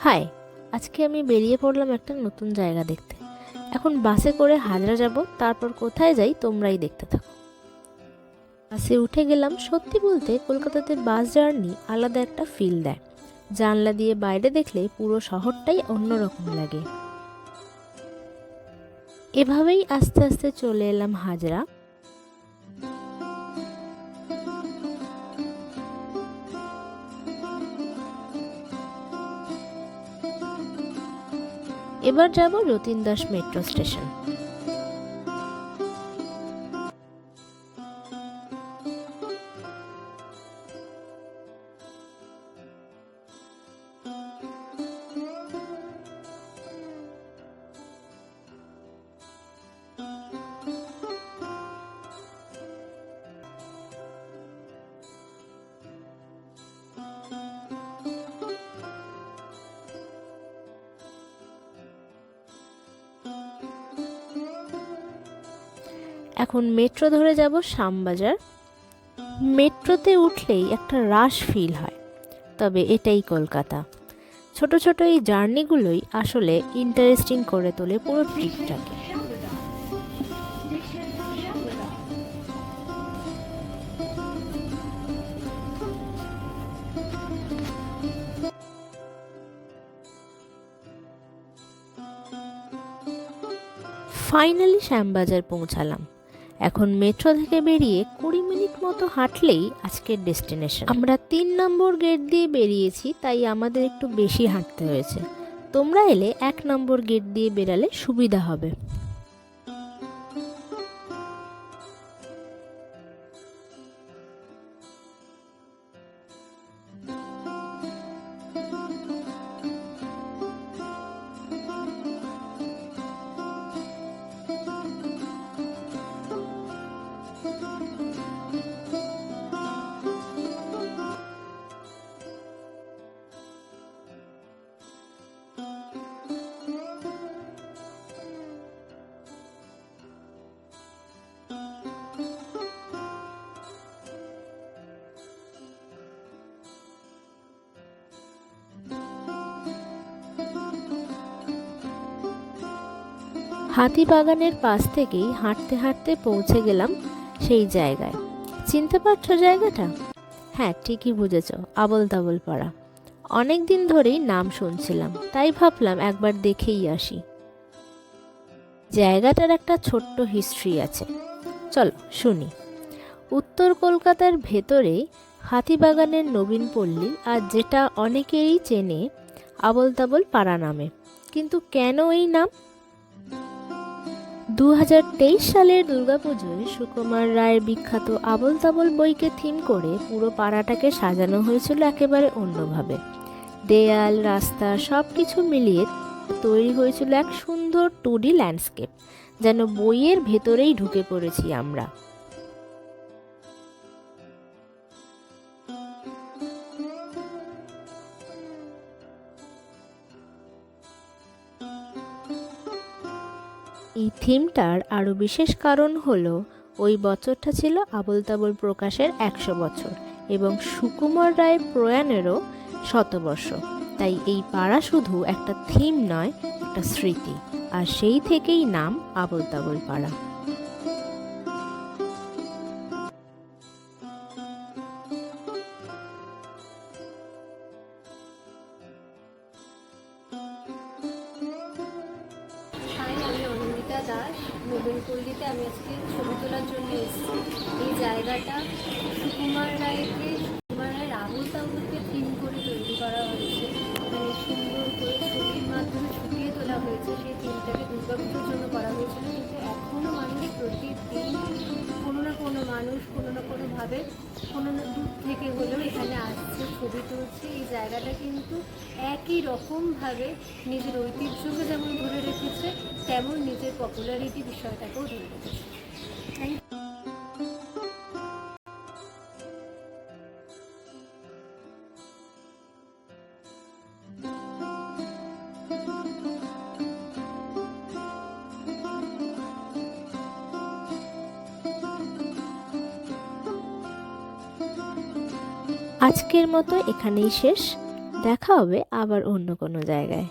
High, আজকে আমি বেরিয়ে পড়লাম একটা নতুন জায়গা দেখতে। এখন বাসে করে হাজরা যাব, তারপর কোথায় যাই তোমরাই দেখতে থাকো। বাসে উঠে গেলাম। সত্যি বলতে কলকাতাতে বাস জার্নি আলাদা একটা ফিল দেয়। জানলা দিয়ে বাইরে দেখলে পুরো শহরটাই অন্যরকম লাগে। এভাবেই আস্তে আস্তে চলে এলাম হাজরা। এবার যাব যতীন দাস মেট্রো স্টেশন। এখন মেট্রো ধরে যাব শ্যামবাজার। মেট্রোতে উঠলেই একটা রাশ ফিল হয়, তবে এটাই কলকাতা। ছোট ছোট এই জার্নিগুলোই আসলে ইন্টারেস্টিং করে তোলে পুরো ট্রিপটাকে। ফাইনালি শ্যামবাজার পৌঁছালাম। এখন মেট্রো থেকে বেরিয়ে 20 মিনিট মতো হাঁটলেই আজকের ডেস্টিনেশন। আমরা 3 নম্বর গেট দিয়ে বেরিয়েছি, তাই আমাদের একটু বেশি হাঁটতে হয়েছে। তোমরা এলে 1 নম্বর গেট দিয়ে বেরালে সুবিধা হবে। হাতিবাগানের পাশ থেকেই হাঁটতে হাঁটতে পৌঁছে গেলাম সেই জায়গায়। চিনতে পারছো জায়গাটা? হ্যাঁ, ঠিকই বুঝেছ, আবোল তাবোল পাড়া। অনেক দিন ধরেই নাম শুনছিলাম, তাই ভাবলাম একবার দেখেই আসি। জায়গাটার একটা ছোট্ট হিস্ট্রি আছে, চলো শুনি। উত্তর কলকাতার ভেতরে হাতিবাগানের নবীন পল্লী, আর যেটা অনেকেরই চেনে আবোল তাবোল পাড়া নামে। কিন্তু কেন এই নাম? 2023 সালের দুর্গাপুজোয় সুকুমার রায়ের বিখ্যাত আবোল তাবোল বইকে থিম করে পুরো পাড়াটাকে সাজানো হয়েছিল একেবারে অন্যভাবে। দেয়াল, রাস্তা সব কিছু মিলিয়ে তৈরি হয়েছিল এক সুন্দর 2D ল্যান্ডস্কেপ, যেন বইয়ের ভেতরেই ঢুকে পড়েছি আমরা। এই থিমটার আরও বিশেষ কারণ হলো ওই বছরটা ছিল আবোল তাবোল প্রকাশের 100 বছর এবং সুকুমার রায়ের প্রয়াণেরও 100 বর্ষ। তাই এই পাড়া শুধু একটা থিম নয়, একটা স্মৃতি, আর সেই থেকেই নাম আবোল তাবোল পাড়া। দাস নবীন পল্লীতে আমি আজকে ছবি তোলার জন্য এসেছি। এই জায়গাটা সুকুমার রায়ের আবোল তাবোলকে থিম করে তৈরি করা হয়েছে। মানে সুন্দর করে ছবির মাধ্যমে ফুটিয়ে তোলা হয়েছে। সেই থিমটাকে দুর্গাপুজোর জন্য করা হয়েছিল, কিন্তু এখনও মানুষ প্রতিদিন কোনো না কোনোভাবে কোনো না দূর থেকে হলেও এখানে আসছে, ছবি তুলছে। এই জায়গাটা কিন্তু একই রকমভাবে নিজের ঐতিহ্যকে যেমন ধরে রেখেছে, তেমন নিজের পপুলারিটি বিষয়টাকেও ধরে রেখেছে। আজকের মতো এখানেই শেষ। দেখা হবে আবার অন্য কোনো জায়গায়।